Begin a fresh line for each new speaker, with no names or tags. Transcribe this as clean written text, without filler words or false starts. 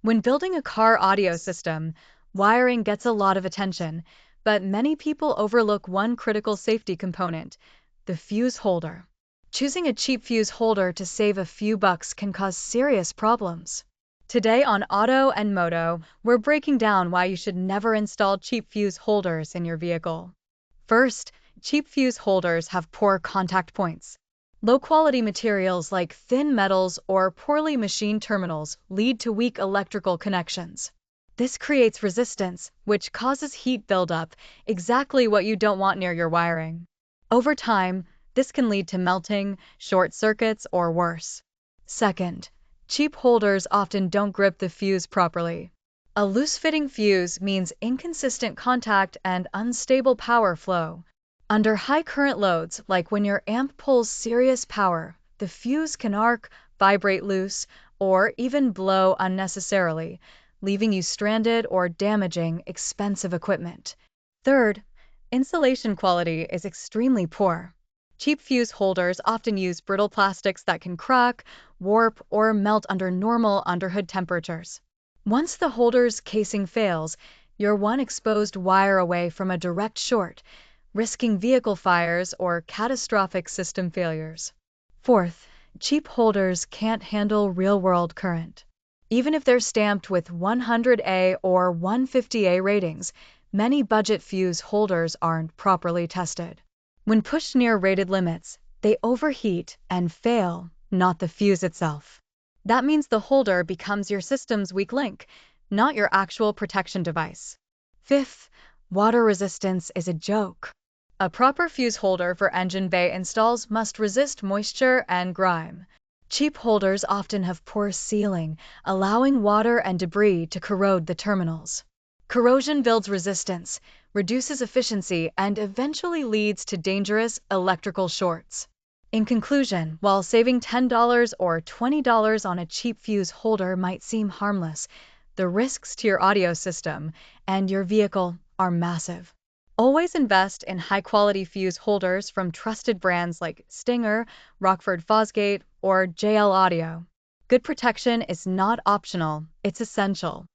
When building a car audio system, wiring gets a lot of attention, but many people overlook one critical safety component: the fuse holder. Choosing a cheap fuse holder to save a few bucks can cause serious problems. Today on Auto and Moto, we're breaking down why you should never install cheap fuse holders in your vehicle. First, cheap fuse holders have poor contact points. Low-quality materials like thin metals or poorly machined terminals lead to weak electrical connections. This creates resistance, which causes heat buildup, exactly what you don't want near your wiring. Over time, this can lead to melting, short circuits, or worse. Second, cheap holders often don't grip the fuse properly. A loose-fitting fuse means inconsistent contact and unstable power flow. Under high current loads, like when your amp pulls serious power, the fuse can arc, vibrate loose, or even blow unnecessarily, leaving you stranded or damaging expensive equipment. Third, insulation quality is extremely poor. Cheap fuse holders often use brittle plastics that can crack, warp, or melt under normal underhood temperatures. Once the holder's casing fails, you're one exposed wire away from a direct short, risking vehicle fires or catastrophic system failures. Fourth, cheap holders can't handle real-world current. Even if they're stamped with 100A or 150A ratings, many budget fuse holders aren't properly tested. When pushed near rated limits, they overheat and fail, not the fuse itself. That means the holder becomes your system's weak link, not your actual protection device. Fifth, water resistance is a joke. A proper fuse holder for engine bay installs must resist moisture and grime. Cheap holders often have poor sealing, allowing water and debris to corrode the terminals. Corrosion builds resistance, reduces efficiency, and eventually leads to dangerous electrical shorts. In conclusion, while saving $10 or $20 on a cheap fuse holder might seem harmless, the risks to your audio system and your vehicle are massive. Always invest in high-quality fuse holders from trusted brands like Stinger, Rockford Fosgate, or JL Audio. Good protection is not optional, it's essential.